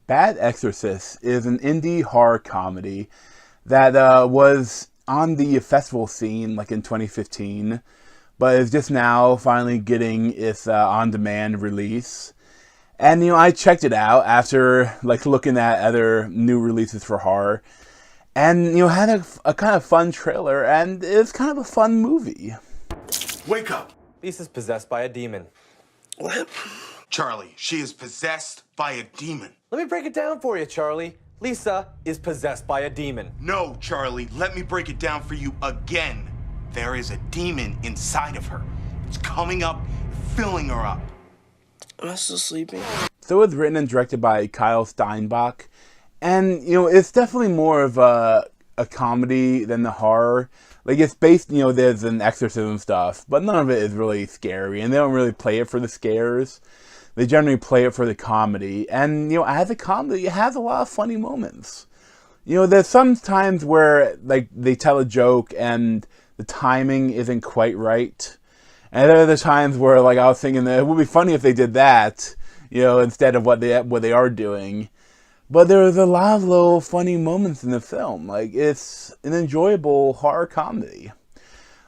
Bad Exorcists is an indie horror comedy that was on the festival scene like in 2015, but is just now finally getting its on-demand release. And I checked it out after like looking at other new releases for horror, and had a kind of fun trailer, and it's kind of a fun movie. Wake up! Lisa's possessed by a demon. What? Charlie, she is possessed by a demon. Let me break it down for you, Charlie. Lisa is possessed by a demon. No, Charlie, let me break it down for you again. There is a demon inside of her. It's coming up, filling her up. Am I still sleeping? So it's written and directed by Kyle Steinbach, and it's definitely more of a comedy than the horror. Like, it's based, there's an exorcism stuff, but none of it is really scary, and they don't really play it for the scares. They generally play it for the comedy, and as a comedy, it has a lot of funny moments. There's some times where like they tell a joke and the timing isn't quite right, and there are the times where like I was thinking that it would be funny if they did that, instead of what they are doing. But there's a lot of little funny moments in the film. Like, it's an enjoyable horror comedy.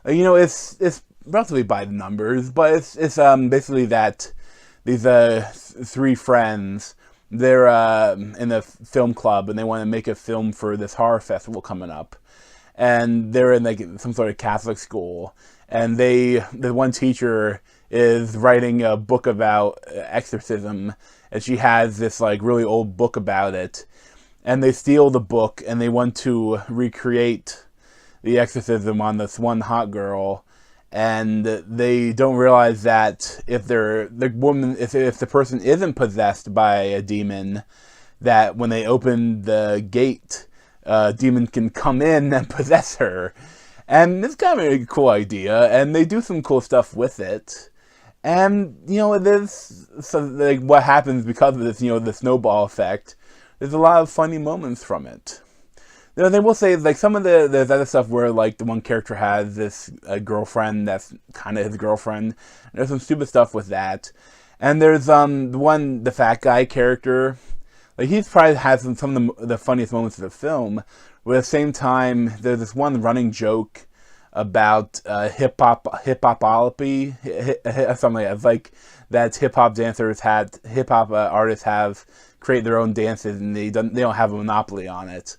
It's relatively by the numbers, but it's basically that these three friends, they're in a film club and they want to make a film for this horror festival coming up, and they're in like some sort of Catholic school, and the one teacher is writing a book about exorcism, and she has this like really old book about it, and they steal the book and they want to recreate the exorcism on this one hot girl. And they don't realize that if the person isn't possessed by a demon, that when they open the gate, a demon can come in and possess her. And it's kind of a cool idea, and they do some cool stuff with it. And what happens because of this, the snowball effect. There's a lot of funny moments from it. They will say, like, there's other stuff where, like, the one character has this girlfriend that's kind of his girlfriend. There's some stupid stuff with that. And there's the fat guy character. Like, he's probably has some of the funniest moments of the film. But at the same time, there's this one running joke about hip-hop something like that. It's like that hip-hop artists have create their own dances, and they don't have a monopoly on it.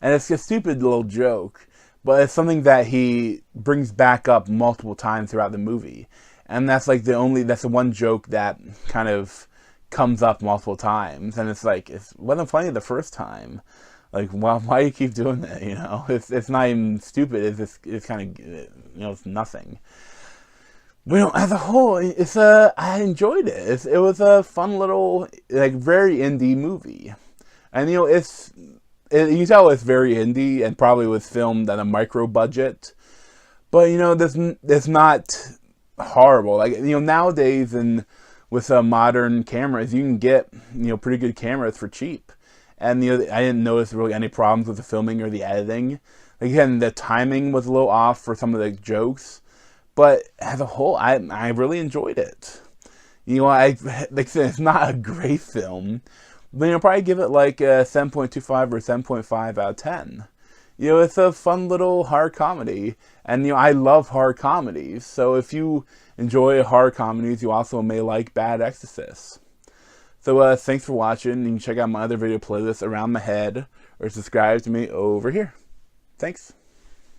And it's a stupid little joke, but it's something that he brings back up multiple times throughout the movie. And that's like that's the one joke that kind of comes up multiple times. And it's like, it wasn't funny the first time. Like, why do you keep doing that, It's not even stupid, it's kind of, it's nothing. But, as a whole, I enjoyed it. It was a fun little, like, very indie movie. And, you can tell it's very indie and probably was filmed at a micro budget. But, it's not horrible. Like, nowadays and with modern cameras, you can get, pretty good cameras for cheap. And, I didn't notice really any problems with the filming or the editing. Again, the timing was a little off for some of the jokes. But as a whole, I really enjoyed it. Like I said, it's not a great film. But I'll probably give it like a 7.25 or 7.5 out of 10. It's a fun little horror comedy. And, I love horror comedies. So if you enjoy horror comedies, you also may like Bad Exorcists. So thanks for watching. You can check out my other video playlists around my head, or subscribe to me over here. Thanks.